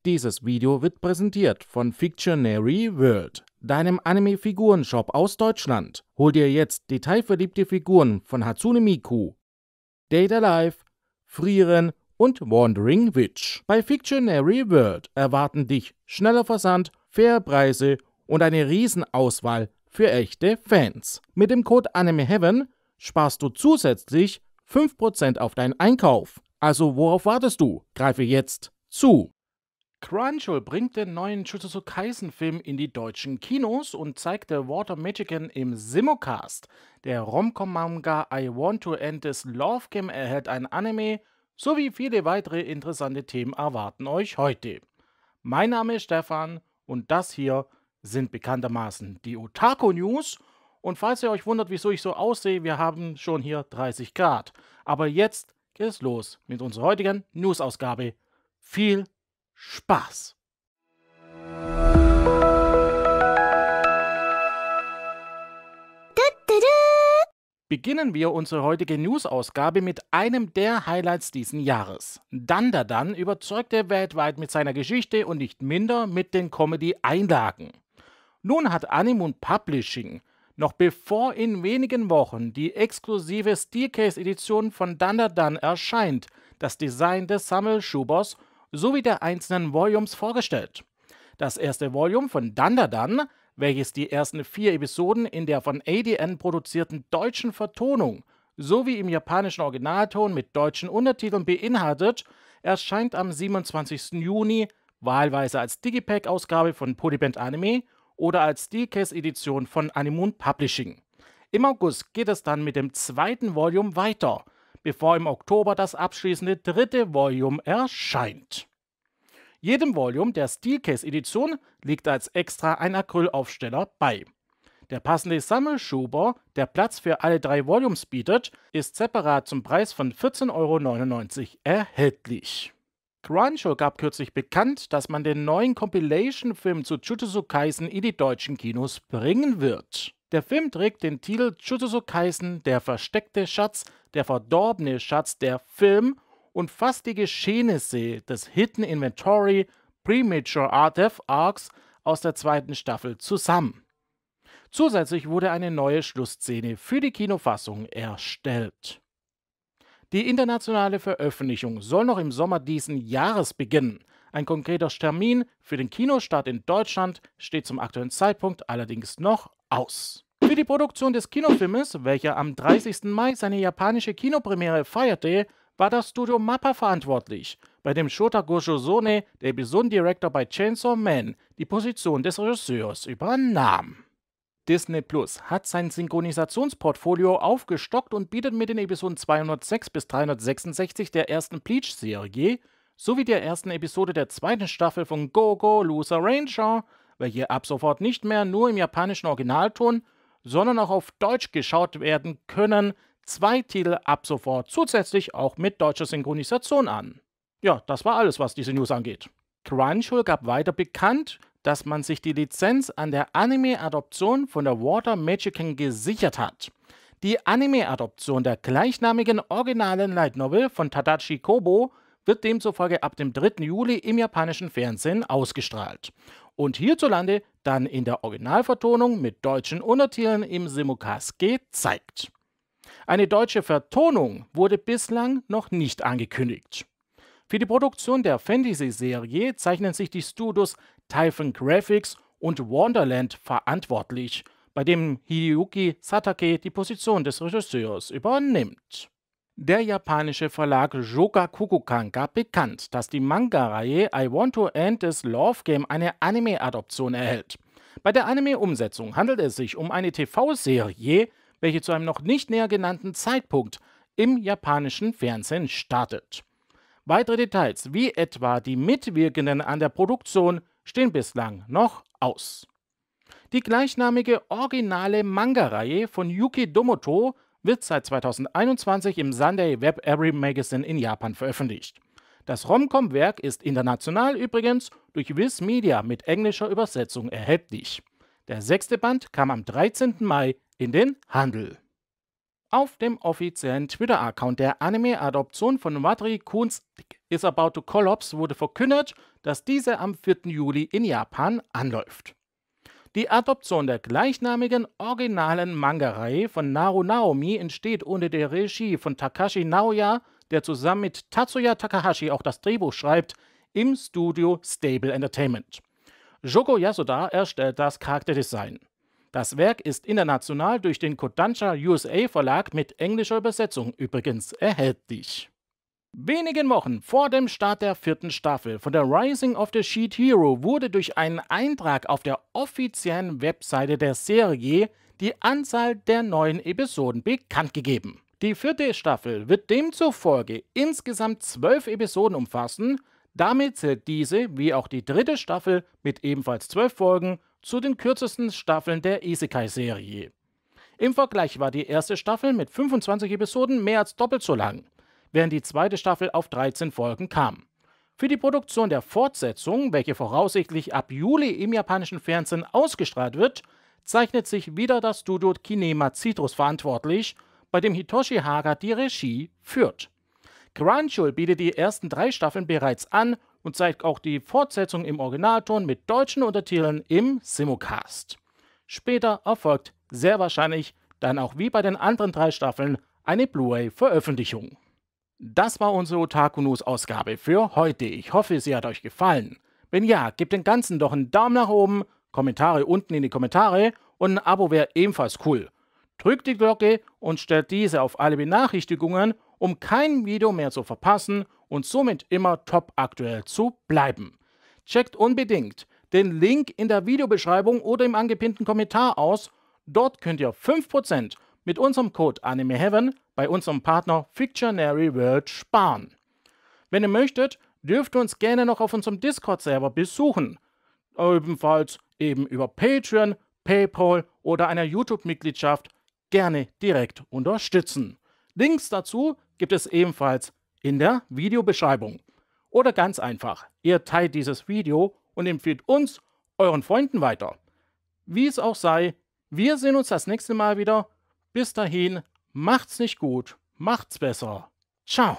Dieses Video wird präsentiert von Fictionary World, deinem Anime-Figurenshop aus Deutschland. Hol dir jetzt detailverliebte Figuren von Hatsune Miku, Date Alive, Frieren und Wandering Witch. Bei Fictionary World erwarten dich schneller Versand, faire Preise und eine Riesenauswahl für echte Fans. Mit dem Code AnimeHeaven sparst du zusätzlich 5% auf deinen Einkauf. Also worauf wartest du? Greife jetzt zu! Crunchyroll bringt den neuen Jujutsu Kaisen-Film in die deutschen Kinos und zeigte Water Magician im Simulcast. Der Rom-Com-Manga I Want to End This Love Game erhält ein Anime, sowie viele weitere interessante Themen erwarten euch heute. Mein Name ist Stefan und das hier sind bekanntermaßen die Otaku News. Und falls ihr euch wundert, wieso ich so aussehe, wir haben schon hier 30 Grad. Aber jetzt geht es los mit unserer heutigen News-Ausgabe. Viel Spaß! Beginnen wir unsere heutige News-Ausgabe mit einem der Highlights diesen Jahres. Dandadan überzeugte weltweit mit seiner Geschichte und nicht minder mit den Comedy-Einlagen. Nun hat Animoon Publishing, noch bevor in wenigen Wochen die exklusive Steelcase-Edition von Dandadan erscheint, das Design des Sammelschubers sowie der einzelnen Volumes vorgestellt. Das erste Volume von Dandadan, welches die ersten 4 Episoden in der von ADN produzierten deutschen Vertonung sowie im japanischen Originalton mit deutschen Untertiteln beinhaltet, erscheint am 27. Juni, wahlweise als Digipack-Ausgabe von Polyband Anime oder als Steelcase-Edition von Animoon Publishing. Im August geht es dann mit dem zweiten Volume weiter, bevor im Oktober das abschließende dritte Volume erscheint. Jedem Volume der Steelcase-Edition liegt als extra ein Acrylaufsteller bei. Der passende Sammelschuber, der Platz für alle 3 Volumes bietet, ist separat zum Preis von 14,99 € erhältlich. Crunchyroll gab kürzlich bekannt, dass man den neuen Compilation-Film zu Jujutsu Kaisen in die deutschen Kinos bringen wird. Der Film trägt den Titel Jujutsu Kaisen, der versteckte Schatz, der verdorbene Schatz, der Film und fasst die Geschehnisse des Hidden Inventory Premature Death Arcs aus der 2. Staffel zusammen. Zusätzlich wurde eine neue Schlussszene für die Kinofassung erstellt. Die internationale Veröffentlichung soll noch im Sommer diesen Jahres beginnen. Ein konkreter Termin für den Kinostart in Deutschland steht zum aktuellen Zeitpunkt allerdings noch aus. Für die Produktion des Kinofilmes, welcher am 30. Mai seine japanische Kinopremiere feierte, war das Studio MAPPA verantwortlich, bei dem Shota Gosho-Sone, der Episodendirektor bei Chainsaw Man, die Position des Regisseurs übernahm. Disney Plus hat sein Synchronisationsportfolio aufgestockt und bietet mit den Episoden 206 bis 366 der ersten Bleach-Serie sowie der ersten Episode der 2. Staffel von Go Go Loser Ranger, welche ab sofort nicht mehr nur im japanischen Originalton, sondern auch auf Deutsch geschaut werden können, 2 Titel ab sofort zusätzlich auch mit deutscher Synchronisation an. Ja, das war alles, was diese News angeht. Crunchyroll gab weiter bekannt, dass man sich die Lizenz an der Anime-Adoption von der Water Magician gesichert hat. Die Anime-Adoption der gleichnamigen originalen Light Novel von Tadashi Kobo wird demzufolge ab dem 3. Juli im japanischen Fernsehen ausgestrahlt und hierzulande dann in der Originalvertonung mit deutschen Untertiteln im Simulcast gezeigt. Eine deutsche Vertonung wurde bislang noch nicht angekündigt. Für die Produktion der Fantasy-Serie zeichnen sich die Studios Typhon Graphics und Wonderland verantwortlich, bei dem Hideyuki Satake die Position des Regisseurs übernimmt. Der japanische Verlag Shogakukan gab bekannt, dass die Manga-Reihe I Want to End This Love Game eine Anime-Adoption erhält. Bei der Anime-Umsetzung handelt es sich um eine TV-Serie, welche zu einem noch nicht näher genannten Zeitpunkt im japanischen Fernsehen startet. Weitere Details, wie etwa die Mitwirkenden an der Produktion, stehen bislang noch aus. Die gleichnamige originale Manga-Reihe von Yuki Domoto wird seit 2021 im Sunday Web Every Magazine in Japan veröffentlicht. Das Rom-Com-Werk ist international übrigens durch Viz Media mit englischer Übersetzung erhältlich. Der 6. Band kam am 13. Mai in den Handel. Auf dem offiziellen Twitter-Account der Anime-Adoption von Wadri Kun's is About to Collapse wurde verkündet, dass diese am 4. Juli in Japan anläuft. Die Adoption der gleichnamigen originalen Manga-Reihe von Naru Naomi entsteht unter der Regie von Takashi Naoya, der zusammen mit Tatsuya Takahashi auch das Drehbuch schreibt, im Studio Stable Entertainment. Joko Yasuda erstellt das Charakterdesign. Das Werk ist international durch den Kodansha USA Verlag mit englischer Übersetzung übrigens erhältlich. Wenigen Wochen vor dem Start der 4. Staffel von der Rising of the Sheet Hero wurde durch einen Eintrag auf der offiziellen Webseite der Serie die Anzahl der neuen Episoden bekannt gegeben. Die 4. Staffel wird demzufolge insgesamt 12 Episoden umfassen. Damit zählt diese, wie auch die 3. Staffel mit ebenfalls 12 Folgen, zu den kürzesten Staffeln der Isekai-Serie. Im Vergleich war die 1. Staffel mit 25 Episoden mehr als doppelt so lang, während die 2. Staffel auf 13 Folgen kam. Für die Produktion der Fortsetzung, welche voraussichtlich ab Juli im japanischen Fernsehen ausgestrahlt wird, zeichnet sich wieder das Studio Kinema Citrus verantwortlich, bei dem Hitoshi Haga die Regie führt. Crunchyroll bietet die ersten 3 Staffeln bereits an und zeigt auch die Fortsetzung im Originalton mit deutschen Untertiteln im Simulcast. Später erfolgt sehr wahrscheinlich dann auch wie bei den anderen 3 Staffeln eine Blu-ray-Veröffentlichung. Das war unsere Otaku News Ausgabe für heute. Ich hoffe, sie hat euch gefallen. Wenn ja, gebt dem Ganzen doch einen Daumen nach oben, Kommentare unten in die Kommentare und ein Abo wäre ebenfalls cool. Drückt die Glocke und stellt diese auf alle Benachrichtigungen, um kein Video mehr zu verpassen und somit immer top aktuell zu bleiben. Checkt unbedingt den Link in der Videobeschreibung oder im angepinnten Kommentar aus. Dort könnt ihr 5% mit unserem Code AnimeHeaven bei unserem Partner Fictionary World sparen. Wenn ihr möchtet, dürft ihr uns gerne noch auf unserem Discord-Server besuchen. Ebenfalls eben über Patreon, PayPal oder einer YouTube-Mitgliedschaft gerne direkt unterstützen. Links dazu gibt es ebenfalls in der Videobeschreibung. Oder ganz einfach, ihr teilt dieses Video und empfiehlt uns euren Freunden weiter. Wie es auch sei, wir sehen uns das nächste Mal wieder. Bis dahin, macht's nicht gut, macht's besser. Ciao.